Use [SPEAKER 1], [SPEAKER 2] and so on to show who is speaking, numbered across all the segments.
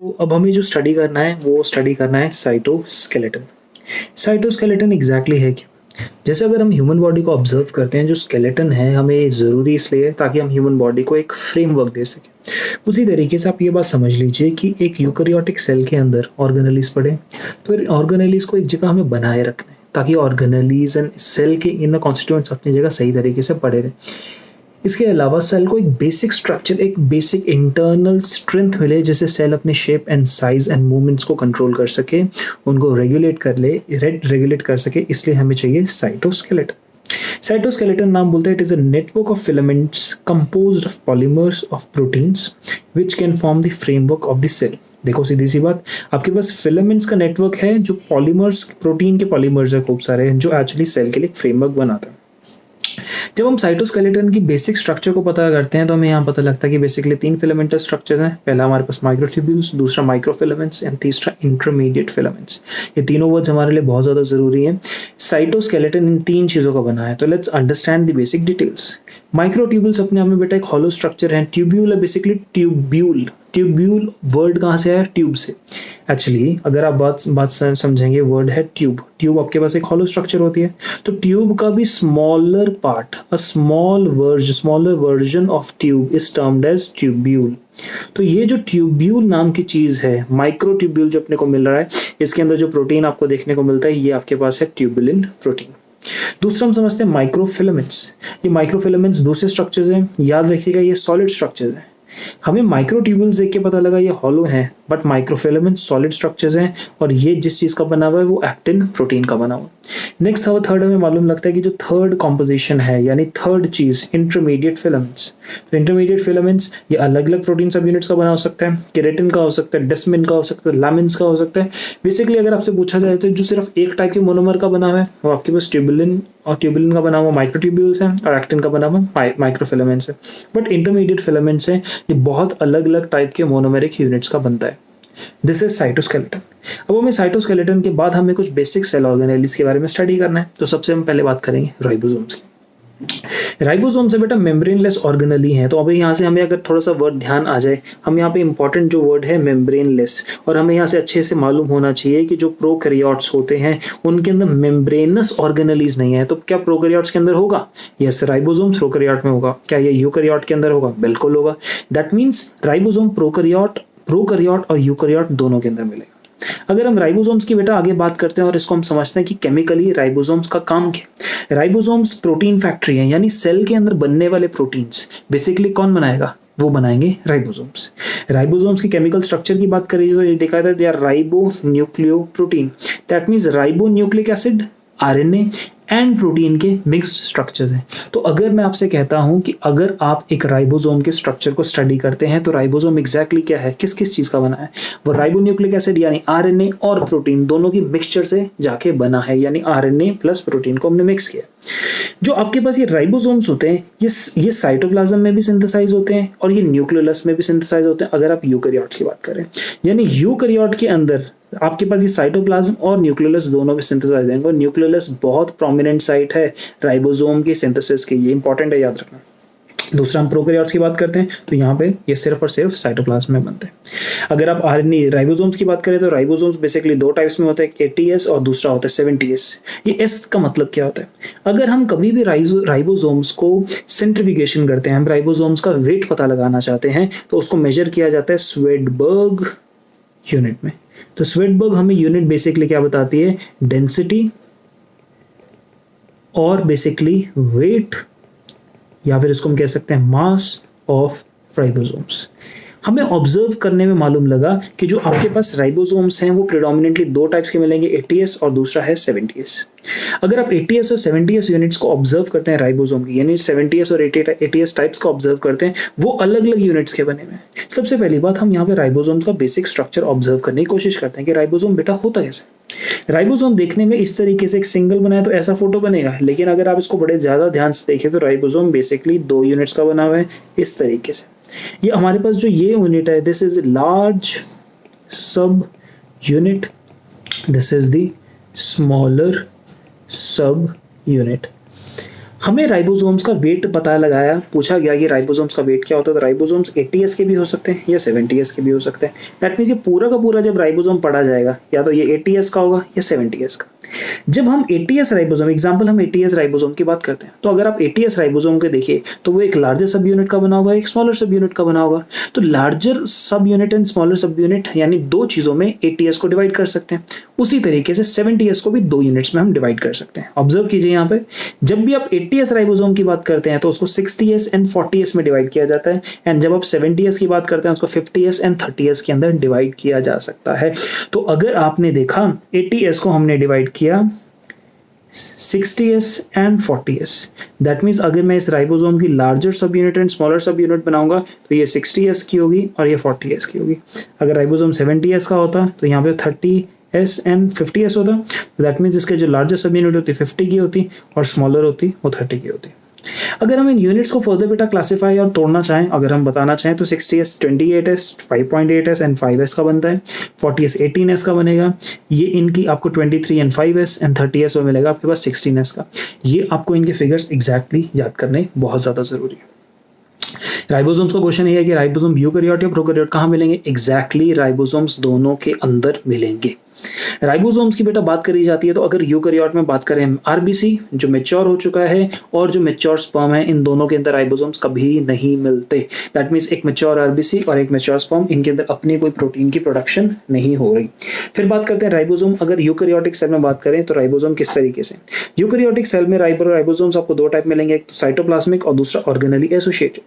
[SPEAKER 1] तो अब हमें जो स्टडी करना है वो स्टडी करना है साइटोस्केलेटन। साइटोस्केलेटन एग्जैक्टली है क्या? जैसे अगर हम ह्यूमन बॉडी को ऑब्जर्व करते हैं, जो स्केलेटन है हमें ज़रूरी इसलिए है ताकि हम ह्यूमन बॉडी को एक फ्रेमवर्क दे सकें। उसी तरीके से आप ये बात समझ लीजिए कि एक यूकेरियोटिक सेल के अंदर ऑर्गेनेलिस पड़े, तो ऑर्गेनेलिस को एक जगह हमें बनाए रखना है ताकि ऑर्गेनेलिस एंड सेल के इनर कॉन्स्टिट्यूएंट्स अपनी जगह सही तरीके से पड़े रहे। इसके अलावा सेल को एक बेसिक स्ट्रक्चर, एक बेसिक इंटरनल स्ट्रेंथ मिले जिससे सेल अपने shape and size and movements को कंट्रोल कर सके, उनको रेगुलेट कर सके। इसलिए हमें चाहिए साइटोस्केलेटन। साइटोस्केलेटन नाम बोलते हैं it is a network of filaments composed of polymers of proteins which can form the framework of the cell. देखो सीधी सी बात, आपके पास फिलामेंट्स का नेटवर्क है जो पॉलीमर्स, प्रोटीन के पॉलीमर्स है खूब सारे, जो एक्चुअली सेल के लिए एक फ्रेमवर्क बनाता है। जब हम साइटोस्केलेटन की बेसिक स्ट्रक्चर को पता करते हैं तो हमें यहाँ पता लगता है कि बेसिकली 3 फिलामेंटल स्ट्रक्चर्स हैं। पहला हमारे पास माइक्रोट्यूब्यूल्स, दूसरा माइक्रोफिलामेंट्स एंड तीसरा इंटरमीडिएट फिलामेंट्स। ये तीनों वर्ड्स हमारे लिए बहुत ज़्यादा ज़रूरी हैं। साइटोस्केलेटन इन 3 चीज़ों का बना है, तो let's understand the basic details. Microtubules अपने आप में बेटा एक हॉलो स्ट्रक्चर है। ट्यूब्यूल है बेसिकली ट्यूब्यूल वर्ड कहाँ से आया? ट्यूब से। एक्चुअली अगर आप बात समझेंगे, वर्ड है ट्यूब आपके पास एक हॉलो स्ट्रक्चर होती है, तो ट्यूब का भी smaller part, a smaller version of tube is termed as tubule. तो ये जो ट्यूब्यूल नाम की चीज है, माइक्रोट्यूब्यूल जो अपने को मिल रहा है, इसके अंदर जो प्रोटीन आपको देखने को मिलता है ये आपके पास है ट्यूबुलिन प्रोटीन। दूसरा हम समझते हैं माइक्रोफिलामेंट्स। ये माइक्रोफिलामेंट्स दूसरे स्ट्रक्चर्स हैं, याद रखिएगा ये सॉलिड स्ट्रक्चर्स हैं। हमें माइक्रोट्यूब्यूल्स देख के पता लगा ये हॉलो हैं, बट माइक्रोफिलामेंट्स सॉलिड स्ट्रक्चर्स हैं और ये जिस चीज का बना हुआ है वो एक्टिन प्रोटीन का बना हुआ है। नेक्स्ट थर्ड हमें मालूम लगता है कि जो थर्ड कॉम्पोजिशन है यानी थर्ड चीज इंटरमीडिएट फिलामेंट्स। तो इंटरमीडिएट फिलामेंट्स ये अलग अलग प्रोटीन सब यूनिट्स का बना हो सकता है, केराटिन का हो सकता है, डेस्मिन का हो सकता है, लामिन्स का हो सकता है। बेसिकली अगर आपसे पूछा जाए तो जो सिर्फ एक टाइप के मोनोमर का बना हुआ है वो आपके पास ट्यूबुलिन, और ट्यूबुलिन का बना हुआ माइक्रोट्यूब्यूल्स है और एक्टिन का बना हुआ माइक्रोफिलामेंट्स है। बट इंटरमीडिएट फिलामेंट्स है ये बहुत अलग अलग टाइप के मोनोमेरिक यूनिट्स का बनता है। This is cytoskeleton. अब हमें साइटोस्केलेटन के बाद हमें कुछ बेसिक सेल ऑर्गेनेल्स के बारे में स्टडी करना है, तो सबसे हम पहले बात करेंगे राइबोसोम्स की। राइबोसोम से बेटा मेम्ब्रेनलेस ऑर्गेनेल ही है। तो अभी यहाँ से हमें अगर थोड़ा सा वर्ड ध्यान आ जाए, हम यहाँ पे इंपॉर्टेंट जो वर्ड है मेम्ब्रेनलेस, और हमें यहाँ से अच्छे से मालूम होना चाहिए कि जो प्रोकैरियोट्स होते हैं उनके अंदर मेम्ब्रेनस ऑर्गेनेल्स नहीं है। तो क्या प्रोकैरियोट्स के अंदर होगा? यस, राइबोसोम प्रोकैरियोट में होगा। क्या ये यूकैरियोट के अंदर होगा? बिल्कुल होगा। दैट मीन्स राइबोसोम प्रोकैरियोट और यूकैरियोट दोनों के अंदर मिलेगा। अगर हम राइबोसोम्स की बेटा आगे बात करते हैं और इसको हम समझते हैं कि केमिकली राइबोसोम्स का काम क्या। राइबोसोम्स प्रोटीन फैक्ट्री है, यानी सेल के अंदर बनने वाले प्रोटीन्स बेसिकली कौन बनाएगा? वो बनाएंगे राइबोसोम्स। राइबोसोम्स की केमिकल स्ट्रक्चर की बात करें तो ये देखा था they are ribonucleoprotein. That means ribonucleic acid, RNA and protein के मिक्स स्ट्रक्चर हैं। तो अगर मैं आपसे कहता हूं कि अगर आप एक राइबोसोम के स्ट्रक्चर को स्टडी करते हैं तो राइबोसोम एग्जैक्टली क्या है, किस किस चीज का बना है? वो राइबोन्यूक्लिक एसिड यानी आरएनए और प्रोटीन दोनों की मिक्सचर से जाके बना है, यानी आरएनए प्लस प्रोटीन को हमने मिक्स किया। जो आपके पास ये राइबोसोम्स होते हैं ये साइटोप्लाज्म में भी सिंथेसाइज होते हैं और ये न्यूक्लियोलस में भी सिंथेसाइज होते हैं। अगर आप यूकैरियोट्स की बात करें, यानी यूकैरियोट के अंदर आपके पास ये साइटोप्लाज्म और न्यूक्लियोलस दोनों में सिंथेसाइज होंगे। न्यूक्लियोलस बहुत प्रोमिनेंट साइट है राइबोसोम की सिंथेसिस की, ये इंपॉर्टेंट है, याद रखना। दूसरा हम प्रोकैरियोट्स की बात करते हैं तो यहाँ पे ये सिर्फ और सिर्फ साइटोप्लाज्म में बनते हैं। अगर आप आरएनए राइबोसोम्स की बात करें तो राइबोसोम्स बेसिकली 2 टाइप्स में होते हैं, एक एटीएस और दूसरा होता है 70S। ये एस का मतलब क्या होता है? अगर हम कभी भी राइबोसोम्स को सेंट्रीफ्यूगेशन करते हैं, हम राइबोसोम्स का वेट पता लगाना चाहते हैं तो उसको मेजर किया जाता है स्वेडबर्ग यूनिट में। तो स्वेडबर्ग हमें यूनिट बेसिकली क्या बताती है? डेंसिटी और बेसिकली वेट, या फिर इसको हम कह सकते हैं मास ऑफ राइबोसोम्स। हमें ऑब्जर्व करने में मालूम लगा कि जो आपके पास राइबोसोम्स हैं वो प्रेडोमिनेंटली 2 टाइप्स के मिलेंगे, एटीएस और दूसरा है 70S। अगर आप एटीएस और 70S यूनिट्स को ऑब्जर्व करते हैं राइबोसोम की, यानी 70S और एटीएस टाइप्स को ऑब्जर्व करते हैं, वो अलग अलग यूनिट्स के बने हुए हैं। सबसे पहली बात, हम यहाँ पे राइबोसोम्स का बेसिक स्ट्रक्चर ऑब्जर्व करने की कोशिश करते हैं कि राइबोसोम बेटा होता कैसे। राइबोसोम देखने में इस तरीके से एक सिंगल बनाए तो ऐसा फोटो बनेगा, लेकिन अगर आप इसको बड़े ज्यादा ध्यान से देखें तो राइबोसोम बेसिकली 2 यूनिट्स का बना हुआ है इस तरीके से। ये हमारे पास जो ये यूनिट है, दिस इज लार्ज सब unit, this is the smaller सब यूनिट। हमें राइबोसोम्स का वेट पता लगाया, पूछा गया कि राइबोसोम्स का वेट क्या होता है, तो राइबोसोम्स 80s के भी हो सकते हैं या 70s के भी हो सकते हैं। दैट मीन्स ये पूरा का पूरा जब राइबोसोम पढ़ा जाएगा या तो ये 80s का होगा या 70s का। जब हम 80s राइबोसोम, एग्जांपल हम 80s राइबोसोम की बात करते हैं, तो अगर आप 80s राइबोसोम को देखिए तो वो एक लार्जर सब यूनिट का बना होगा, एक स्मॉलर सब यूनिट का बना होगा। तो लार्जर सब यूनिट एंड स्मॉलर सब यूनिट यानी दो चीजों में 80s को डिवाइड कर सकते हैं। उसी तरीके से 70s को भी दो यूनिट्स में हम डिवाइड कर सकते हैं। ऑब्जर्व कीजिए यहाँ पे, जब भी आप 80s राइबोसोम की बात करते हैं तो उसको 60s एंड 40s में डिवाइड किया जाता है, एंड जब आप 70s की बात करते हैं उसको 50s एंड 30s के अंदर डिवाइड किया जा सकता है। तो अगर आपने देखा 80s को हमने डिवाइड किया 60s and 40s, that means अगर मैं इस राइबोसोम की लार्जर सब यूनिट एंड स्मॉलर सब यूनिट बनाऊंगा तो ये 60s की होगी और ये 40s की होगी। अगर राइबोसोम 70s का होता तो यहाँ पे 30s एंड 50s होता, दैट मीन्स इसके जो लार्जर सब यूनिट होती 50 की होती और स्मॉलर होती वो 30 की होती। अगर हम इन यूनिट्स को फर्दर बेटा क्लासिफाई और तोड़ना चाहें, अगर हम बताना चाहें तो 60s 28s 5.8s and 5s का बनता है, 40s 18s का बनेगा, ये इनकी आपको 23 एंड 5s एंड 30s में मिलेगा आपके पास 16s का। ये आपको इनके फिगर्स एग्जैक्टली याद करने बहुत ज़्यादा ज़रूरी है। राइबोसोम्स का क्वेश्चन ये है कि राइबोसोम यूकैरियोट या प्रोकैरियोट कहाँ मिलेंगे? एग्जैक्टली राइबोसोम्स दोनों के अंदर मिलेंगे। राइबोसोम्स की बेटा बात करी जाती है तो अगर यूकैरियोट में बात करें आरबीसी जो मैच्योर हो चुका है और जो मैच्योर स्पर्म है, इन दोनों के अंदर राइबोसोम्स कभी नहीं मिलते। दैट मीन्स एक मैच्योर आरबीसी और एक मैच्योर स्पर्म, इनके अंदर अपनी कोई प्रोटीन की प्रोडक्शन नहीं हो रही। फिर बात करते हैं राइबोसोम, अगर यूकैरियोटिक सेल में बात करें तो राइबोसोम किस तरीके से? यूकैरियोटिक सेल में राइबोसोम्स आपको दो टाइप मिलेंगे, एक तो साइटोप्लाज्मिक और दूसरा ऑर्गेनली एसोसिएटेड।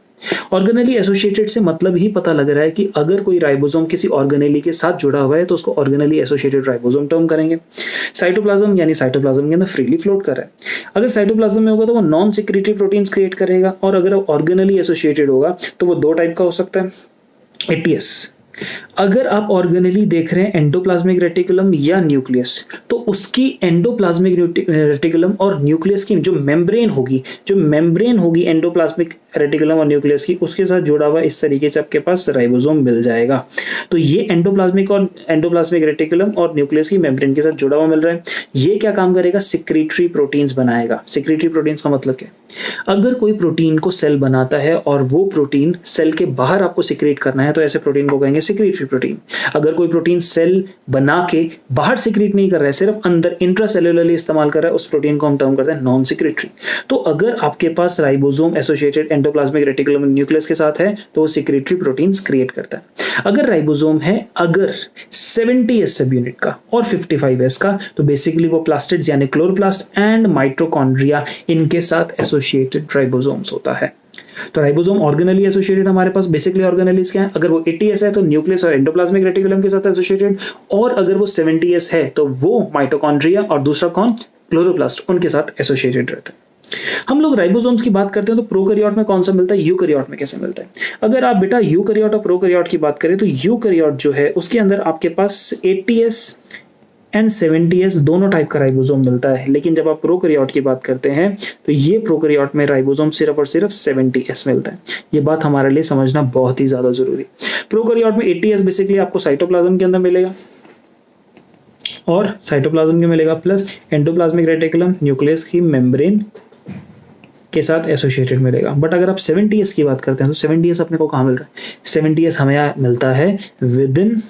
[SPEAKER 1] ऑर्गेनली एसोसिएटेड से मतलब ही पता लग रहा है कि अगर कोई राइबोसोम किसी ऑर्गेनेली के साथ जुड़ा हुआ है तो उसको ऑर्गेनली एसोसिएटेड राइबोसोम टर्म करेंगे। साइटोप्लाज्म यानी साइटोप्लाज्म के अंदर फ्रीली फ्लोट कर रहा है। अगर साइटोप्लाज्म में होगा तो वो नॉन सिक्रीटरी प्रोटीन्स क्रिएट करेगा, और अगर ऑर्गेनली एसोसिएटेड होगा तो वो दो टाइप का हो सकता है, 80s। अगर आप ऑर्गेनली देख रहे हैं एंडोप्लाज्मिक रेटिकुलम या न्यूक्लियस, तो उसकी एंडोप्लाज्मिक रेटिकुलम और न्यूक्लियस की जो मेम्ब्रेन होगी एंडोप्लाज्मिक रेटिकुलम और न्यूक्लियस की, उसके साथ जुड़ा हुआ इस तरीके से आपके पास राइबोसोम मिल जाएगा। तो ये एंडोप्लाज्मिक रेटिकुलम और न्यूक्लियस की मेम्ब्रेन के साथ जुड़ा हुआ मिल रहा है। ये क्या काम करेगा? सिक्रीटरी प्रोटीन्स बनाएगा। सिक्रीटरी प्रोटीन्स का मतलब क्या? अगर कोई प्रोटीन को सेल बनाता है और वो प्रोटीन सेल के बाहर आपको सिक्रीट करना है तो ऐसे प्रोटीन को कहेंगे सिक्रीटरी प्रोटीन। अगर कोई प्रोटीन सेल बना के बाहर सिक्रीट नहीं कर रहा है, सिर्फ अंदर इंट्रासेल्युलरली इस्तेमाल कर रहा है, उस प्रोटीन को हम टर्म करते हैं नॉन सिक्रीटरी। तो अगर आपके पास ribosome associated endoplasmic reticulum nucleus के साथ है तो वो सिक्रीटरी प्रोटीन्स क्रिएट करता है। अगर राइबोसोम है अगर 70s सब यूनिट का और 55s का, तो बेसिकली वो प्लास्टिड्स यानी क्लोरोप्लास्ट एंड माइटोकॉन्ड्रिया इनके साथ एसोसिएटेड राइबोसोम्स होता है। तो राइबोसोम ऑर्गेनली एसोसिएटेड हमारे पास बेसिकली ऑर्गेनलीज क्या है? अगर वो 80s है तो न्यूक्लियस और एंडोप्लाज्मिक रेटिकुलम के साथ एसोसिएटेड, और अगर वो 70s है तो वो माइटोकॉन्ड्रिया और दूसरा कौन? क्लोरोप्लास्ट, उनके साथ एसोसिएटेड रहता है। हम लोग राइबोसोम्स की बात करते हैं तो प्रोकैरियोट में कौन सा मिलता है, यूकैरियोट में कैसे मिलता है? अगर आप बेटा यूकैरियोट और प्रोकैरियोट की बात करें तो यूकैरियोट जो है उसके अंदर आपके पास 80s एंड 70s दोनों टाइप का राइबोसोम मिलता है, लेकिन जब आप प्रोकैरियोट की बात करते हैं तो ये प्रोकैरियोट में राइबोसोम सिर्फ और सिर्फ 70s मिलता है। ये बात हमारे लिए समझना बहुत ही ज्यादा जरूरी। प्रोकैरियोट में 80s बेसिकली आपको साइटोप्लाज्म के अंदर मिलेगा और साइटोप्लाज्म के मिलेगा प्लस एंडोप्लाज्मिक रेटिकुलम न्यूक्लियस की मेम्ब्रेन के साथ एसोसिएटेड मिलेगा। बट अगर आप 70s की बात करते हैं तो 70s अपने को कहाँ मिल रहा है? 70s हमें मिलता है with in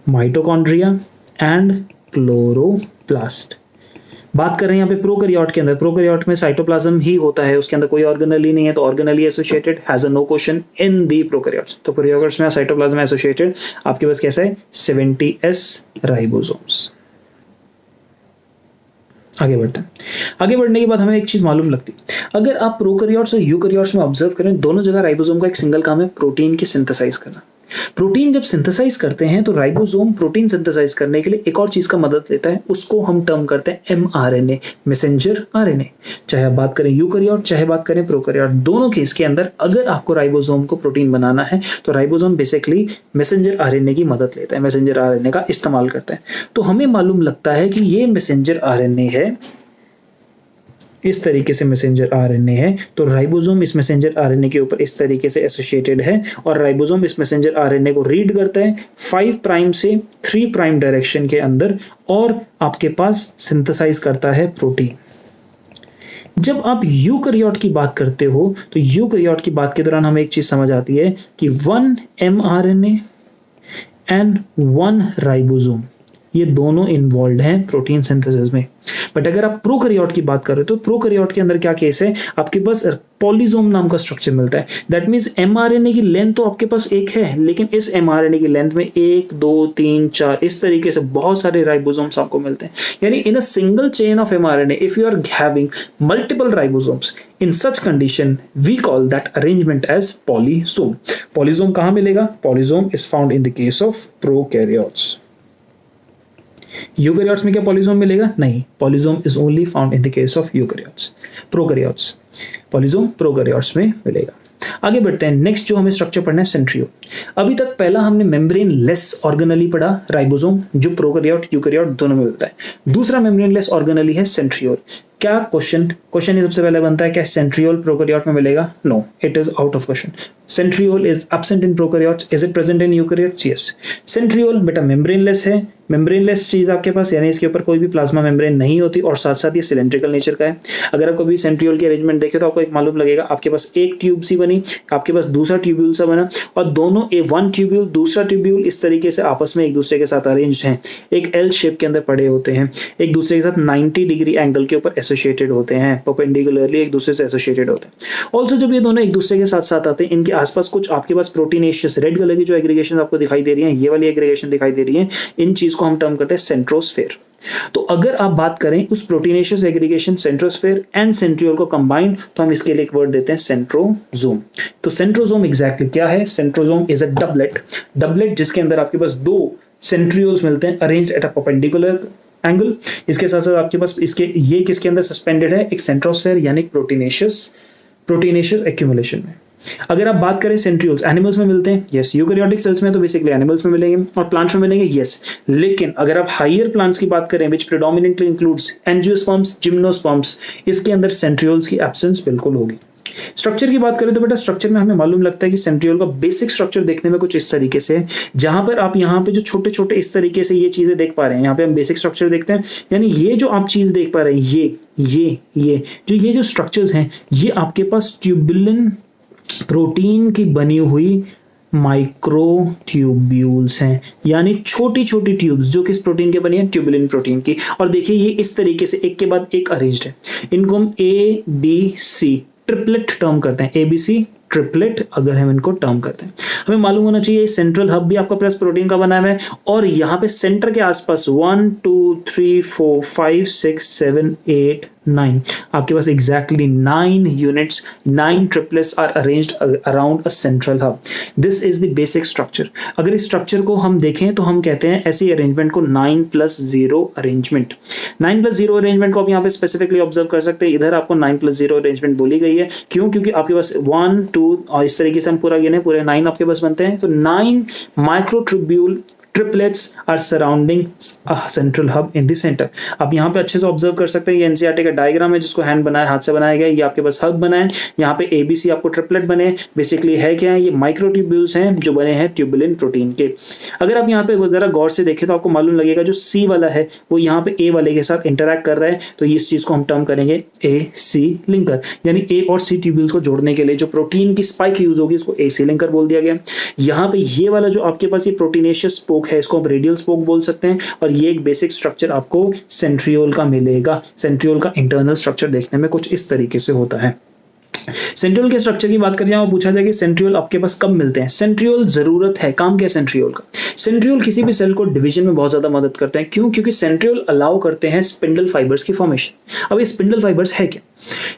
[SPEAKER 1] mitochondria and chloroplast. बात कर रहे हैं यहाँ पे प्रोकैरियोट के अंदर, प्रोकैरियोट में साइटोप्लाज्म ही होता है, उसके अंदर कोई ऑर्गेनली नहीं है, तो organelle associated has a no question in the prokaryotes. तो प्रोकैरियोट्स में साइटोप्लाज्म एसोसिएटेड आपके पास कैसा है? 70s ribosomes. आगे बढ़ते हैं। आगे बढ़ने के बाद हमें एक चीज मालूम लगती है, अगर आप प्रोकैरियोट्स और यूकैरियोट्स में ऑब्जर्व करें, दोनों जगह राइबोसोम का एक सिंगल काम है, प्रोटीन की सिंथेसाइज करना। प्रोटीन जब सिंथेसाइज करते हैं तो राइबोसोम प्रोटीन सिंथेसाइज करने के लिए एक और चीज का मदद लेता है, उसको हम टर्म करते हैं mRNA, मैसेंजर आरएनए। चाहे आप बात करें यूकैरियोट चाहे बात करें प्रोकैरियोट, दोनों केस के अंदर अगर आपको राइबोसोम को प्रोटीन बनाना है तो राइबोसोम बेसिकली मैसेंजर आरएनए की मदद लेता है, मैसेंजर आरएनए का इस्तेमाल करता है। तो हमें मालूम लगता है कि ये मैसेंजर आरएनए है, इस तरीके से मैसेंजर आरएनए है, तो राइबोसोम इस मैसेंजर आरएनए के ऊपर इस तरीके से एसोसिएटेड है, और राइबोसोम इस मैसेंजर आरएनए को रीड करता है 5 प्राइम से 3 प्राइम डायरेक्शन के अंदर, और आपके पास सिंथेसाइज करता है प्रोटीन। जब आप यूकैरियोट की बात करते हो तो यूकैरियोट की बात के दौरान हमें एक चीज समझ आती है कि 1 mRNA एंड 1 राइबोसोम, ये दोनों इन्वॉल्व हैं प्रोटीन सिंथेसिस में। बट अगर आप प्रोकैरियोट की बात कर रहे हो तो प्रोकैरियोट के अंदर क्या केस है, आपके पास पॉलीसोम नाम का स्ट्रक्चर मिलता है। दैट मींस एमआरएनए की लेंथ तो आपके पास एक है, लेकिन इस एमआरएनए की लेंथ में 1 2 3 4 इस तरीके से बहुत सारे राइबोसोम्स आपको मिलते हैं। यानी in a single chain of mRNA if you are having multiple ribosomes, in such condition we call that arrangement as polysome. Polysome कहां मिलेगा? Polysome is found in the case of prokaryotes. Eukaryotes में क्या polysome मिलेगा? नहीं, polysome is only found in the case of eukaryotes. Prokaryotes polysome prokaryotes में मिलेगा। आगे बढ़ते हैं, नेक्स्ट जो हमें स्ट्रक्चर पढ़ना है सेंट्रियोल। अभी तक पहला हमने मेम्ब्रेन लेस ऑर्गेनली पढ़ा, राइबोसोम, जो प्रोकैरियोट यूकैरियोट दोनों में मिलता है। दूसरा मेम्ब्रेन लेस ऑर्गेनली है सेंट्रियोल। क्या क्वेश्चन सबसे पहले बनता है, क्या सेंट्रियोल प्रोकैरियोट में मिलेगा? No, it is out of question. Centriole is absent in prokaryotes, is it present in eukaryotes? Yes. Centriole बेटा मेम्ब्रेनलेस है, मेम्ब्रेनलेस चीज आपके पास, यानी इसके ऊपर कोई भी प्लाज्मा मेम्ब्रेन नहीं होती और साथ साथ ये सिलेंड्रिकल नेचर का है। अगर आप कभी सेंट्रियोल की अरेंजमेंट देखे तो आपको एक मालूम लगेगा, आपके पास एक ट्यूब सी बनी, आपके पास दूसरा ट्यूब्यूल सा बना, और दोनों वन ट्यूब्यूल दूसरा ट्यूब्यूल इस तरीके से आपस में एक दूसरे के साथ अरेंज हैं, एक एल शेप के अंदर पड़े होते हैं, एक दूसरे के साथ 90 डिग्री एंगल के ऊपर एसोसिएटेड होते हैं, परपेंडिकुलरली एक दूसरे से एसोसिएटेड होते हैं। ऑल्सो जब ये दोनों एक दूसरे के साथ साथ आते हैं, इनके आसपास कुछ आपके पास प्रोटीनेशियस रेड कलर की जो एग्रीगेशन आपको दिखाई दे रही है, ये वाली एग्रीगेशन दिखाई दे रही है, इन चीज को हम टर्म करते हैं सेंट्रोस्फेयर। तो अगर आप बात करें उस प्रोटीनेशियस एग्रीगेशन सेंट्रोस्फेयर एंड सेंट्रियोल को कंबाइंड, तो हम इसके लिए एक वर्ड देते हैं सेंट्रोजोम। तो सेंट्रोजोम एग्जैक्टली क्या है? सेंट्रोजोम इज अ डबलेट जिसके अंदर आपके पास दो सेंट्रियोल्स मिलते हैं arranged at a perpendicular angle. इसके साथ साथ आपके पास इसके ये किसके अंदर सस्पेंडेड है? एक सेंट्रोस्फेयर यानी प्रोटीनेशियस एक्यूमुलेशन में। अगर आप बात करें सेंट्रियोल्स एनिमल्स में मिलते हैं, यस। यूकैरियोटिक सेल्स में तो बेसिकली एनिमल्स में मिलेंगे और प्लांट्स में मिलेंगे, यस। लेकिन अगर आप हायर प्लांट्स की बात करें विच प्रेडोमिनेंटली इंक्लूड्स एंजियोस्पर्म्स, जिम्नोस्पर्म्स, इसके अंदर सेंट्रियोल्स की एब्सेंस बिल्कुल होगी। स्ट्रक्चर की बात करें तो बेटा स्ट्रक्चर में हमें मालूम लगता है कि सेंट्रियोल का बेसिक स्ट्रक्चर देखने में कुछ इस तरीके से है, जहां पर आप यहाँ पे जो छोटे छोटे इस तरीके से ये चीजें देख पा रहे हैं, यहाँ पे हम बेसिक स्ट्रक्चर देखते हैं। यानी ये जो आप चीज देख पा रहे हैं, ये जो स्ट्रक्चर्स हैं, ये आपके पास ट्यूबुलिन प्रोटीन की बनी हुई माइक्रो ट्यूब्यूल्स हैं, यानी छोटी छोटी ट्यूब्स जो किस प्रोटीन के बनी है? ट्यूबुलिन प्रोटीन की। और देखिए ये इस तरीके से एक के बाद एक अरेंज्ड है। इनको हम ABC ट्रिपलेट टर्म करते हैं, ABC ट्रिपलेट अगर हम इनको टर्म करते हैं। हमें मालूम होना चाहिए सेंट्रल हब भी आपका प्लस प्रोटीन का बना हुआ है, और यहाँ पे सेंटर के आसपास 1 2 3 4 5 6 7 8 9 आपके पास exactly 9 units, 9 triplets are arranged around a central hub. This is the basic structure. अगर इस स्ट्रक्चर को हम देखें तो हम कहते हैं ऐसी अरेंजमेंट को 9+0 अरेंजमेंट। 9+0 अरेंजमेंट को आप यहाँ पे स्पेसिफिकली ऑब्जर्व कर सकते हैं। इधर आपको 9+0 अरेंजमेंट बोली गई है, क्यों? क्योंकि आपके पास 1 2 और इस तरीके से हम पूरा गिने, पूरे 9 आपके पास बनते हैं। तो 9 microtubule triplets are surrounding a central hub in the center। आप यहाँ पे अच्छे से ऑब्जर्व कर सकते हैं, ये एनसीईआरटी का डायग्राम है जिसको हैंड बनाया, हाथ से बनाया गया। ये आपके पास हब बना है, यहाँ पे ABC आपको ट्रिपलेट बने। बेसिकली है क्या है? ये माइक्रोट्यूब्यूल्स हैं जो बने हैं ट्यूबुलिन प्रोटीन के। अगर आप यहाँ पे जरा गौर से देखें तो आपको मालूम लगेगा जो C वाला है वो यहाँ पे A वाले के साथ इंटरैक्ट कर रहा है, तो इस चीज को हम टर्म करेंगे AC लिंकर, यानी A और C ट्यूब्यूल्स को जोड़ने के लिए जो प्रोटीन की स्पाइक यूज होगी उसको AC लिंकर बोल दिया गया। यहाँ पे ये वाला जो आपके पास ये प्रोटीनेशियस स्पोक है, इसको हम रेडियल स्पोक बोल सकते हैं, और ये एक बेसिक स्ट्रक्चर आपको सेंट्रियोल का मिलेगा। सेंट्रियोल का इंटरनल स्ट्रक्चर देखने में कुछ इस तरीके से होता है। सेंट्रियोल के स्ट्रक्चर की बात करें और पूछा जाए कि सेंट्रियोल आपके पास कब मिलते हैं? सेंट्रियोल जरूरत है, काम क्या है सेंट्रियोल का? सेंट्रियोल किसी भी सेल को डिवीजन में बहुत ज्यादा मदद करते हैं। क्यों? क्योंकि सेंट्रियोल अलाउ करते हैं स्पिंडल फाइबर्स की फॉर्मेशन। अब ये स्पिंडल फाइबर्स है क्या?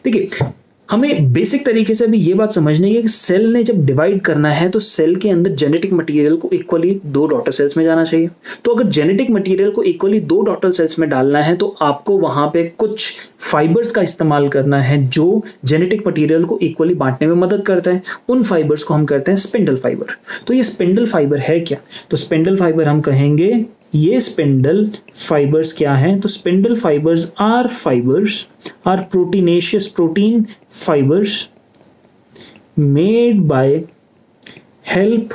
[SPEAKER 1] देखिए हमें बेसिक तरीके से अभी ये बात समझनी है कि सेल ने जब डिवाइड करना है तो सेल के अंदर जेनेटिक मटेरियल को इक्वली 2 डॉटर सेल्स में जाना चाहिए। तो अगर जेनेटिक मटेरियल को इक्वली 2 डॉटर सेल्स में डालना है तो आपको वहां पे कुछ फाइबर्स का इस्तेमाल करना है जो जेनेटिक मटेरियल को इक्वली बांटने में मदद करता है। उन फाइबर्स को हम कहते हैं स्पिंडल फाइबर। तो ये स्पिंडल फाइबर है क्या? तो स्पिंडल फाइबर हम कहेंगे ये स्पिंडल फाइबर्स क्या हैं? तो spindle fibres are proteinaceous protein fibres made by help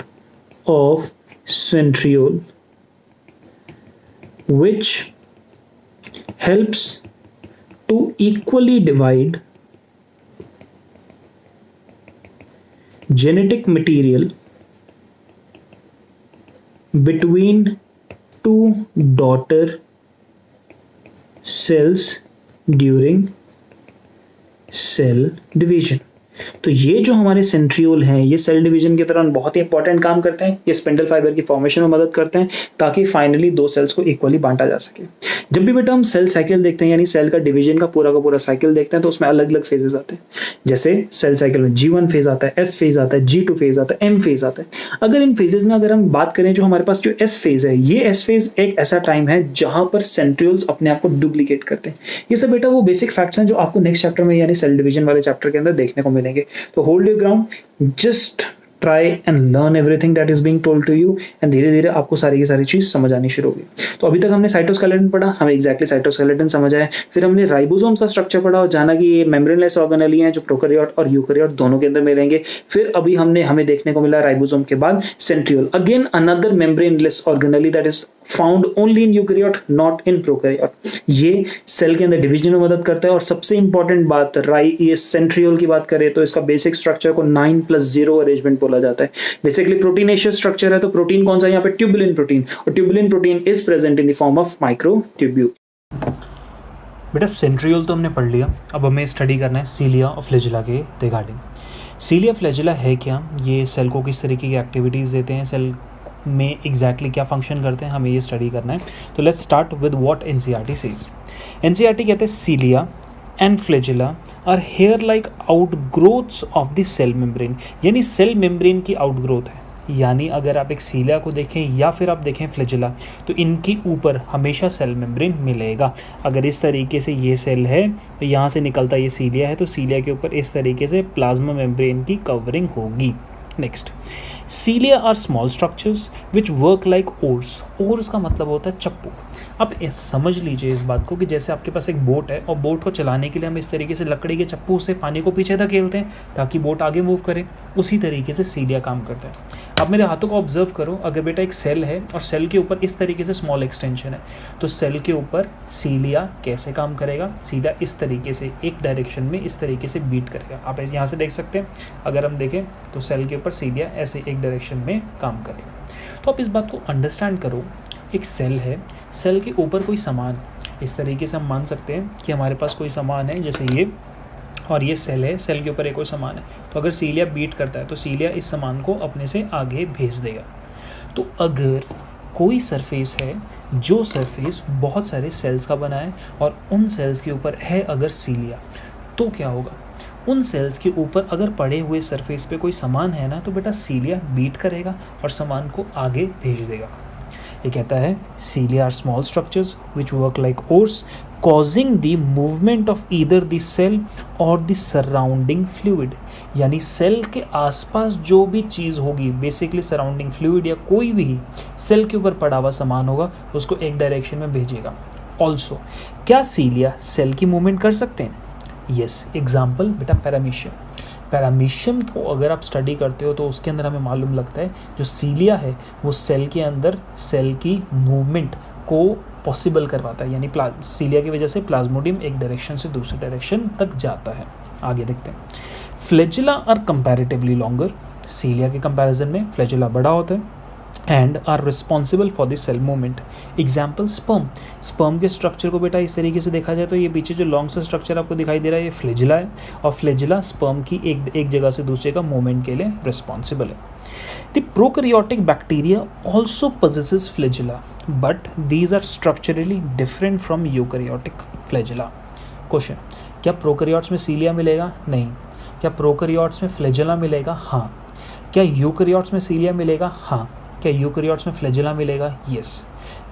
[SPEAKER 1] of centriole which helps to equally divide genetic material between two daughter cells during cell division। तो ये जो हमारे सेंट्रियोल हैं ये सेल डिवीजन के दौरान बहुत ही इंपॉर्टेंट काम करते हैं। ये स्पिंडल फाइबर की फॉर्मेशन में मदद करते हैं ताकि फाइनली दो सेल्स को इक्वली बांटा जा सके। जब भी बेटा हम सेल साइकिल देखते हैं यानी सेल का डिवीजन का पूरा साइकिल देखते हैं तो उसमें अलग अलग फेजेस आते हैं। जैसे सेल साइकिल में G1 फेज आता है, S फेज आता है, G2 फेज आता है, M फेज आता है। अगर इन फेजेस में अगर हम बात करें जो हमारे पास जो S फेज है, ये S फेज एक ऐसा टाइम है जहां पर सेंट्रियोल्स अपने आप को डुप्लीकेट करते हैं। ये सब बेटा वो बेसिक फैक्ट्स हैं जो आपको नेक्स्ट चैप्टर में यानी सेल डिवीजन वाले चैप्टर के अंदर देखने को मिलेंगे। तो hold your ground, just try and learn everything that is being told to you and धीरे धीरे आपको सारी की सारी चीज समझ आनी शुरू होगी। तो अभी तक हमने साइटोस्केलेटन पढ़ा, हमें एग्जैक्टली साइटोस्केलेटन समझ आया। फिर हमने राइबोसोम्स का स्ट्रक्चर पढ़ा और जाना कि ये मेम्ब्रेनलेस ऑर्गेनेली हैं जो प्रोकैरियोट और यूकैरियोट दोनों के अंदर मिलेंगे। फिर अभी हमें देखने को मिला राइबोसोम के बाद centriole, again another membraneless organelle that is found only in eukaryote not in prokaryote. ये सेल के अंदर डिवीजन में मदद करता है। और सबसे इंपॉर्टेंट बात ये सेंट्रियोल की बात करें तो इसका बेसिक स्ट्रक्चर को 9+0 अरेंजमेंट बोला जाता है। बेसिकली प्रोटीनेशियस स्ट्रक्चर है। तो प्रोटीन कौन सा है यहाँ पे? ट्यूबुलिन प्रोटीन, और tubulin protein is present in the form of microtubule. बेटा सेंट्रियोल तो हमने पढ़ लिया, अब हमें स्टडी करना है सीलिया और फ्लैजेला के रिगार्डिंग। सीलिया फ्लैजेला है क्या, ये सेल को किस तरीके की एक्टिविटीज़ देते हैं, सेल में एग्जैक्टली क्या फंक्शन करते हैं, हमें ये स्टडी करना है। तो let's start with what NCERT says. NCERT कहते हैं cilia and flagella are hair like outgrowths of the cell membrane, यानी सेल मेम्ब्रेन की आउटग्रोथ है। यानी अगर आप एक सीलिया को देखें या फिर आप देखें फ्लैजेला तो इनके ऊपर हमेशा सेल मेम्ब्रेन मिलेगा। अगर इस तरीके से ये सेल है तो यहाँ से निकलता ये सीलिया है, तो सीलिया के ऊपर इस तरीके से प्लाज्मा मेम्ब्रेन की कवरिंग होगी। Next, cilia are small structures which work like oars. Oars का मतलब होता है चप्पू। अब समझ लीजिए इस बात को कि जैसे आपके पास एक बोट है और बोट को चलाने के लिए हम इस तरीके से लकड़ी के चप्पू से पानी को पीछे धकेलते हैं ताकि बोट आगे मूव करे, उसी तरीके से सीलिया काम करता है। अब मेरे हाथों को ऑब्जर्व करो, अगर बेटा एक सेल है और सेल के ऊपर इस तरीके से स्मॉल एक्सटेंशन है तो सेल के ऊपर सीलिया कैसे काम करेगा? सीधा इस तरीके से एक डायरेक्शन में इस तरीके से बीट करेगा। आप यहाँ से देख सकते हैं, अगर हम देखें तो सेल के ऊपर सीलिया ऐसे एक डायरेक्शन में काम करेगा। तो आप इस बात को अंडरस्टैंड करो, एक सेल है, सेल के ऊपर कोई सामान, इस तरीके से हम मान सकते हैं कि हमारे पास कोई सामान है जैसे ये, और ये सेल है, सेल के ऊपर एक कोई सामान है। तो अगर सीलिया बीट करता है तो सीलिया इस सामान को अपने से आगे भेज देगा। तो अगर कोई सरफेस है जो सरफेस बहुत सारे सेल्स का बना है और उन सेल्स के ऊपर है अगर सीलिया, तो क्या होगा? उन सेल्स के ऊपर अगर पड़े हुए सरफेस पे कोई सामान है ना तो बेटा सीलिया बीट करेगा और सामान को आगे भेज देगा। ये कहता है cilia are small structures which work like oars causing the movement of either the cell or the surrounding fluid, यानी सेल के आसपास जो भी चीज़ होगी, बेसिकली सराउंडिंग फ्लूइड या कोई भी सेल के ऊपर पड़ा हुआ सामान होगा उसको एक डायरेक्शन में भेजेगा। ऑल्सो क्या सीलिया सेल की मूवमेंट कर सकते हैं? यस, एग्जाम्पल बेटा पैरामीशियम। पैरामीशियम को अगर आप स्टडी करते हो तो उसके अंदर हमें मालूम लगता है जो सीलिया है वो सेल के अंदर सेल की मूवमेंट को पॉसिबल करवाता है, यानी सीलिया की वजह से प्लाज्मोडियम एक डायरेक्शन से दूसरे डायरेक्शन तक जाता है। आगे देखते हैं, flagella are comparatively longer. Cilia के कंपैरिजन में फ्लैजेला बड़ा होता है and are responsible for the cell movement. Example sperm. Sperm के स्ट्रक्चर को बेटा इस तरीके से देखा जाए तो ये पीछे जो लॉन्ग सा स्ट्रक्चर आपको दिखाई दे रहा है ये फ्लैजेला है, और फ्लैजेला स्पर्म की एक जगह से दूसरे का मूवमेंट के लिए रिस्पॉन्सिबल है। The prokaryotic bacteria also possesses flagella, but these are structurally different from eukaryotic flagella. Question: क्या प्रोकैरियोट्स में सीलिया मिलेगा? नहीं। क्या प्रोकैरियोट्स में फ्लैजेला मिलेगा? हाँ। क्या यूकैरियोट्स में सीलिया मिलेगा? हाँ। क्या यूकैरियोट्स में फ्लैजेला मिलेगा? यस।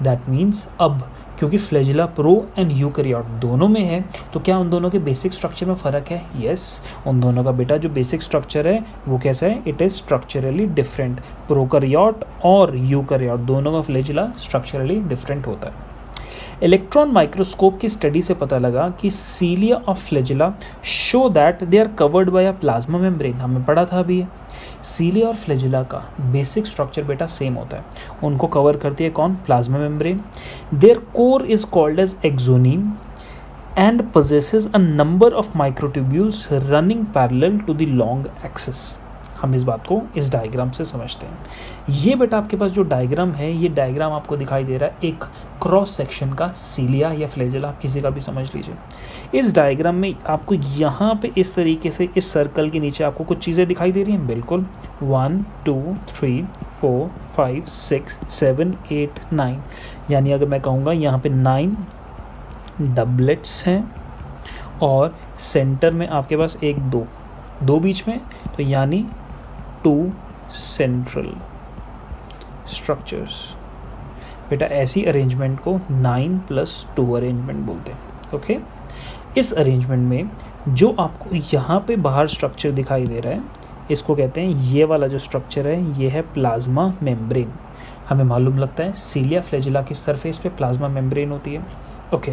[SPEAKER 1] दैट मीन्स अब क्योंकि फ्लैजेला प्रो एंड यूकैरियोट दोनों में है तो क्या उन दोनों के बेसिक स्ट्रक्चर में फ़र्क है? यस, उन दोनों का बेटा जो बेसिक स्ट्रक्चर है वो कैसा है? It is structurally different. Prokaryote और यूकैरियोट दोनों का फ्लैजेला स्ट्रक्चरली डिफरेंट होता है। इलेक्ट्रॉन माइक्रोस्कोप की स्टडी से पता लगा कि सीलिया और flagella show that they are covered by a plasma membrane. हमें पढ़ा था अभी सीलिया और फ्लैजेला का बेसिक स्ट्रक्चर बेटा सेम होता है, उनको कवर करती है कौन? Plasma membrane. Their core is called as axoneme and possesses a number of microtubules running parallel to the long axis। हम इस बात को इस डायग्राम से समझते हैं। ये बेटा आपके पास जो डायग्राम है, ये डायग्राम आपको दिखाई दे रहा है एक क्रॉस सेक्शन का सीलिया या फ्लैजेला, आप किसी का भी समझ लीजिए। इस डायग्राम में आपको यहाँ पे इस तरीके से इस सर्कल के नीचे आपको कुछ चीज़ें दिखाई दे रही हैं, बिल्कुल 1 2 3 4 5 6 7 8 9, यानी अगर मैं कहूँगा यहाँ पे 9 डबलेट्स हैं और सेंटर में आपके पास 1 2 बीच में, तो यानी 2 सेंट्रल स्ट्रक्चर्स। बेटा ऐसी अरेंजमेंट को 9+2 अरेंजमेंट बोलते हैं। ओके, इस अरेंजमेंट में जो आपको यहाँ पे बाहर स्ट्रक्चर दिखाई दे रहा है, इसको कहते हैं, ये वाला जो स्ट्रक्चर है ये है प्लाज्मा मेम्ब्रेन। हमें मालूम लगता है सीलिया फ्लैजेला की सरफेस पे प्लाज्मा मेम्ब्रेन होती है। ओके,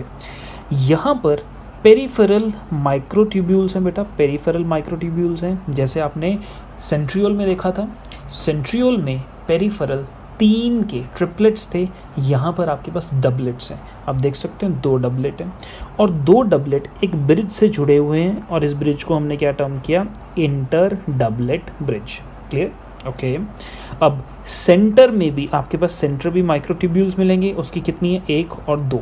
[SPEAKER 1] यहाँ पर पेरिफेरल माइक्रोट्यूब्यूल्स हैं बेटा, पेरिफेरल माइक्रोट्यूब्यूल्स हैं। जैसे आपने सेंट्रियोल में देखा था, सेंट्रियोल में पेरिफेरल 3 के ट्रिपलेट्स थे, यहाँ पर आपके पास डबलेट्स हैं। आप देख सकते हैं 2 डबलेट हैं और 2 डबलेट एक ब्रिज से जुड़े हुए हैं और इस ब्रिज को हमने क्या टर्म किया, inter doublet bridge. Clear? Okay, अब सेंटर में भी आपके पास सेंटर भी माइक्रोट्यूब्यूल्स मिलेंगे, उसकी कितनी है, 1 और 2,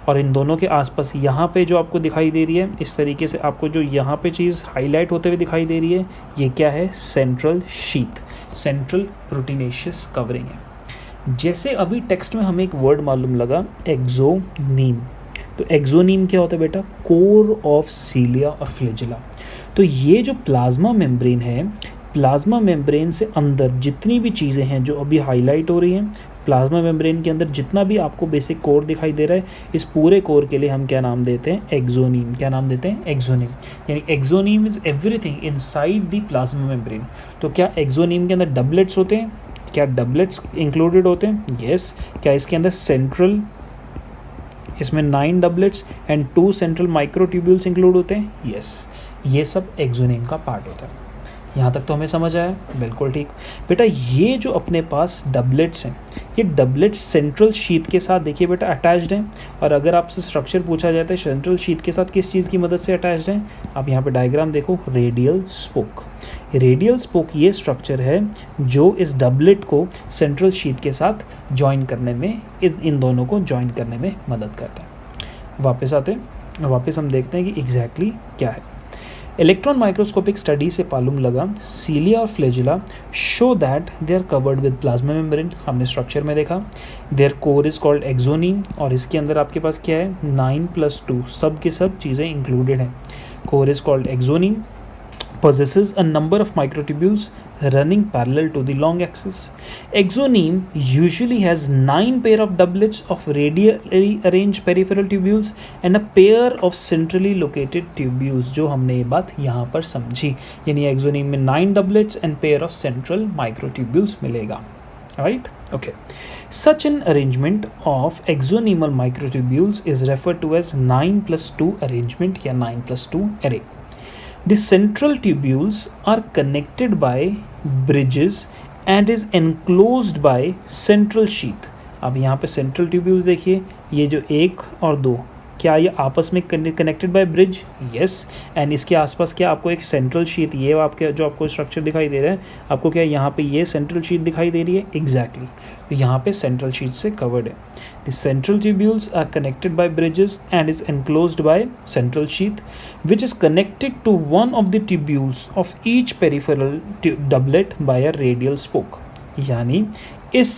[SPEAKER 1] और इन दोनों के आसपास यहाँ पे जो आपको दिखाई दे रही है, इस तरीके से आपको जो यहाँ पे चीज़ हाईलाइट होते हुए दिखाई दे रही है, ये क्या है, central sheath, central proteinaceous covering है। जैसे अभी टेक्स्ट में हमें एक वर्ड मालूम लगा, एक्सोनीम, तो एक्सोनीम क्या होता है बेटा, कोर ऑफ सीलिया और फ्लैजेला। तो ये जो प्लाज्मा मेम्ब्रेन है, प्लाज्मा मेम्ब्रेन से अंदर जितनी भी चीज़ें हैं जो अभी हाईलाइट हो रही हैं, प्लाज्मा मेम्ब्रेन के अंदर जितना भी आपको बेसिक कोर दिखाई दे रहा है, इस पूरे कोर के लिए हम क्या नाम देते हैं, एक्सोनीम। क्या नाम देते हैं, एक्सोनीम। यानी axoneme is everything inside the plasma membrane. तो क्या एक्सोनीम के अंदर डबलेट्स होते हैं, क्या डबलेट्स इंक्लूडेड होते हैं, यस। क्या इसके अंदर सेंट्रल, इसमें 9 doublets and 2 central microtubules include होते हैं, यस। ये सब एक्सोनीम का पार्ट होता है। यहाँ तक तो हमें समझ आया, बिल्कुल ठीक। बेटा ये जो अपने पास डबलेट्स हैं, ये डबलेट्स सेंट्रल शीथ के साथ देखिए बेटा अटैच्ड हैं, और अगर आपसे स्ट्रक्चर पूछा जाता है सेंट्रल शीथ के साथ किस चीज़ की मदद से अटैच्ड हैं, आप यहाँ पे डायग्राम देखो, रेडियल स्पोक। रेडियल स्पोक ये स्ट्रक्चर है जो इस डबलेट को सेंट्रल शीथ के साथ ज्वाइन करने में, इन दोनों को ज्वाइन करने में मदद करता है। वापस हम देखते हैं कि एग्जैक्टली क्या है। इलेक्ट्रॉन माइक्रोस्कोपिक स्टडी से मालूम लगा, सीलिया और flagella show that they are covered with plasma membrane. हमने स्ट्रक्चर में देखा, their core is called axoneme, और इसके अंदर आपके पास क्या है, 9+2, सब के सब चीज़ें इंक्लूडेड हैं। Core is called axoneme, possesses a number of microtubules running parallel to the long axis. Exoneum usually has 9 pair of doublets of radially arranged peripheral tubules and a pair of centrally located tubules, जो हमने ये बात यहाँ पर समझी, यानी axoneme में 9 doublets and pair of central microtubules मिलेगा, right? Okay. Such an arrangement of exonemal microtubules is referred to as 9+2 arrangement या 9+2 array. The central tubules are connected by bridges and is enclosed by central sheath. अब यहाँ पे central tubules देखिए, ये जो 1 और 2, क्या ये आपस में connected by bridge, yes. And इसके आसपास क्या आपको एक सेंट्रल शीट, ये आपके जो आपको स्ट्रक्चर दिखाई दे रहा है, आपको क्या यहाँ पे ये सेंट्रल शीट दिखाई दे रही है, एग्जैक्टली। तो यहाँ पे सेंट्रल शीट से कवर्ड है। The central tubules are connected by bridges and is enclosed by central sheath which is connected to one of the tubules of each peripheral doublet by a radial spoke. यानी इस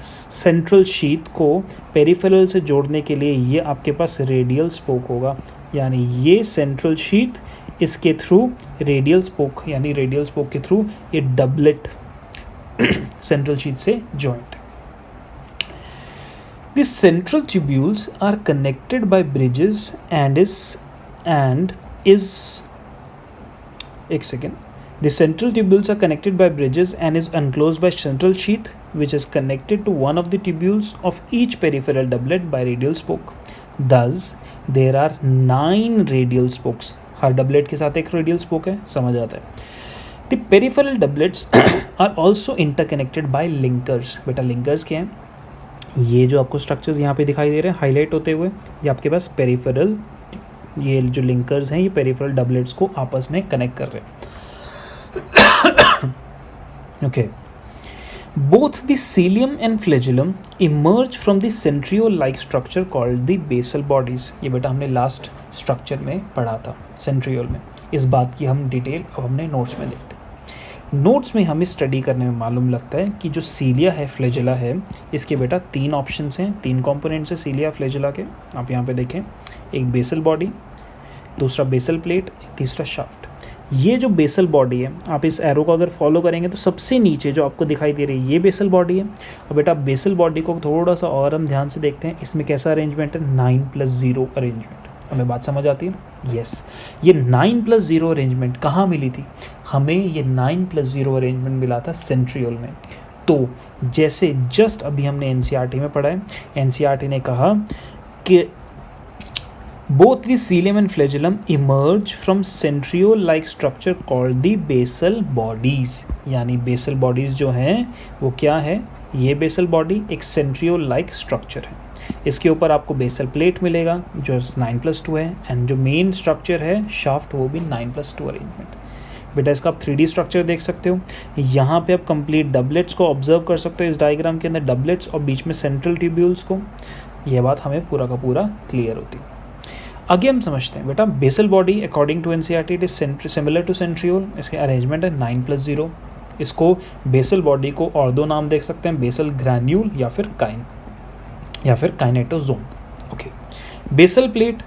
[SPEAKER 1] central sheet को peripheral से जोड़ने के लिए ये आपके पास radial spoke होगा, यानी ये सेंट्रल शीट, इसके थ्रू रेडियल स्पोक, यानी रेडियल स्पोक के थ्रू ये डबलेट सेंट्रल शीट से joint. The central tubules are connected by bridges and The central tubules are connected by bridges and is enclosed by central sheath which is connected to one of the tubules of each peripheral doublet by radial spoke. Thus, there are 9 radial spokes. Her doublet के साथ एक radial spoke है, समझ आता है। The peripheral doublets are also interconnected by linkers. बेटा linkers क्या हैं? ये जो आपको स्ट्रक्चर्स यहाँ पे दिखाई दे रहे हैं हाईलाइट होते हुए, ये आपके पास पेरिफेरल ये जो लिंकर्स हैं ये पेरिफेरल डबलेट्स को आपस में कनेक्ट कर रहे हैं। Okay, both the cilium and flagellum emerge from the centriole like structure called the basal bodies. ये बेटा हमने लास्ट स्ट्रक्चर में पढ़ा था सेंट्रियोल में। इस बात की हम डिटेल अब हमने नोट्स में देखते हैं। नोट्स में हमें स्टडी करने में मालूम लगता है कि जो सीलिया है, फ्लैजुला है, इसके बेटा 3 ऑप्शंस हैं, 3 कंपोनेंट्स हैं सीलिया फ्लैजुला के। आप यहाँ पे देखें, एक बेसल बॉडी, दूसरा बेसल प्लेट, तीसरा शाफ्ट। ये जो बेसल बॉडी है, आप इस एरो को अगर फॉलो करेंगे तो सबसे नीचे जो आपको दिखाई दे रही है ये बेसल बॉडी है। और बेटा बेसल बॉडी को थोड़ा सा और हम ध्यान से देखते हैं, इसमें कैसा अरेंजमेंट है, 9+0 अरेंजमेंट। हमें बात समझ आती है? यस, ये 9+0 अरेंजमेंट कहाँ मिली थी? हमें ये 9+0 अरेंजमेंट मिला था सेंट्रियोल में। तो जैसे जस्ट अभी हमने एनसीईआरटी में पढ़ा है, एनसीईआरटी ने कहा कि both the cilium and flagellum emerge from centriole like structure called the basal bodies। यानी बेसल बॉडीज जो हैं वो क्या है, ये बेसल बॉडी एक सेंट्रियोल लाइक स्ट्रक्चर है। इसके ऊपर आपको बेसल प्लेट मिलेगा जो 9+2 है, एंड जो मेन स्ट्रक्चर है शाफ्ट वो भी 9+2 अरेंजमेंट। बेटा इसका आप 3D स्ट्रक्चर देख सकते हो। यहाँ पे आप कंप्लीट डबलेट्स को ऑब्जर्व कर सकते हो इस डायग्राम के अंदर, डबलेट्स और बीच में सेंट्रल ट्यूब्यूल्स को। यह बात हमें पूरा का पूरा क्लियर होती है। आगे हम समझते हैं बेटा basal body according to NCERT it is similar to centriole. इसके अरेंजमेंट है 9+0। इसको बेसल बॉडी को और 2 नाम देख सकते हैं, बेसल ग्रैन्यूल या फिर काइनेटोजोम। ओके, बेसल प्लेट,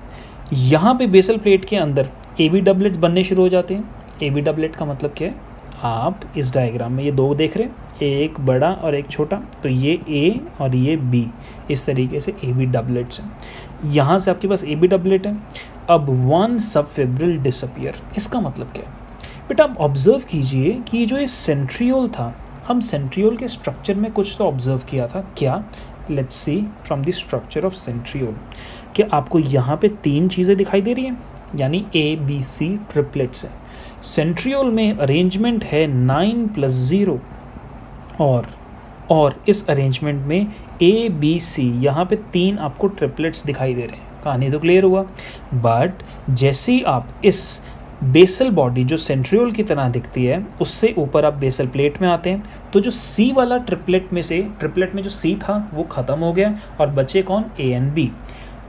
[SPEAKER 1] यहाँ पे बेसल प्लेट के अंदर AB डबलेट बनने शुरू हो जाते हैं। AB डबलेट का मतलब क्या है, आप इस डायग्राम में ये 2 देख रहे हैं, एक बड़ा और एक छोटा, तो ये A और ये B, इस तरीके से AB डबलेट्स हैं। यहाँ से आपके पास AB डबलेट है। अब 1 सबफिब्रिल डिसअपियर, इसका मतलब क्या है बेटा? आप ऑब्जर्व कीजिए कि जो ये सेंट्रियोल था, हम सेंट्रियोल के स्ट्रक्चर में कुछ तो ऑब्जर्व किया था। क्या? Let's see from the structure of centriole. क्या आपको यहाँ पे 3 चीज़ें दिखाई दे रही हैं, यानी ABC ट्रिपलेट्स है। सेंट्रियोल में अरेंजमेंट है 9+0 और इस अरेंजमेंट में ABC, यहाँ पे 3 आपको ट्रिपलेट्स दिखाई दे रहे हैं। कहानी तो क्लियर हुआ। बट जैसे ही आप इस बेसल बॉडी जो सेंट्रियोल की तरह दिखती है उससे ऊपर आप बेसल प्लेट में आते हैं, तो जो C वाला ट्रिपलेट में जो C था वो ख़त्म हो गया और बचे कौन, A एंड B।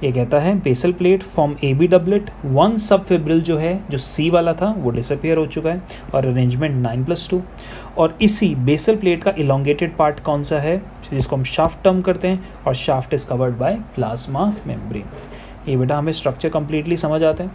[SPEAKER 1] ये कहता है basal plate form AB doublet, 1 subfibril जो है जो C वाला था वो डिसअपियर हो चुका है और अरेंजमेंट 9+2। और इसी बेसल प्लेट का इलोंगेटेड पार्ट कौन सा है, जिसको हम शाफ्ट टर्म करते हैं, और shaft is covered by plasma membrane. ये बेटा हमें स्ट्रक्चर कंप्लीटली समझ आता है।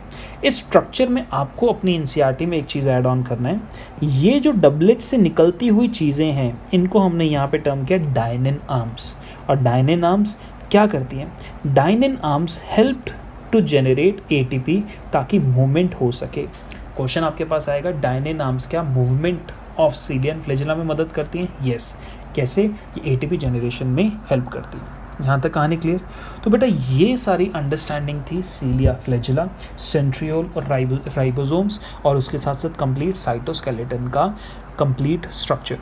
[SPEAKER 1] इस स्ट्रक्चर में आपको अपनी एनसीईआरटी में एक चीज़ ऐड ऑन करना है, ये जो डबलेट से निकलती हुई चीज़ें हैं इनको हमने यहाँ पे टर्म किया डायनेन आर्म्स। और डायनेन आर्म्स क्या करती हैं? Dynein arms help to generate ATP ताकि मूवमेंट हो सके। क्वेश्चन आपके पास आएगा, डायनेन आर्म्स क्या movement of cilia and flagella में मदद करती हैं? यस। कैसे? ये ATP जनरेशन में हेल्प करती है। यहाँ तक कहानी क्लियर? तो बेटा ये सारी अंडरस्टैंडिंग थी सीलिया, फ्लैजुला, सेंट्रियोल और राइबोसोम्स, और उसके साथ साथ कंप्लीट साइटोस्केलेटन का कंप्लीट स्ट्रक्चर।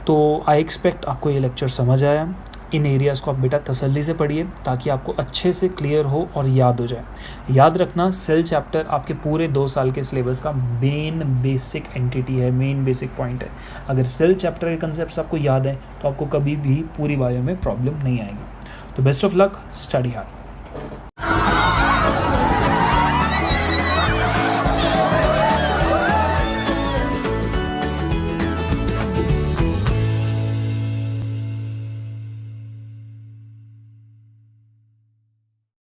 [SPEAKER 1] तो आई एक्सपेक्ट आपको ये लेक्चर समझ आया। इन एरियाज़ को आप बेटा तसल्ली से पढ़िए ताकि आपको अच्छे से क्लियर हो और याद हो जाए। याद रखना, सेल चैप्टर आपके पूरे 2 साल के सिलेबस का मेन बेसिक एंटिटी है, मेन बेसिक पॉइंट है। अगर सेल चैप्टर के कंसेप्ट आपको याद है तो आपको कभी भी पूरी बायो में प्रॉब्लम नहीं आएगी। तो best of luck, study hard.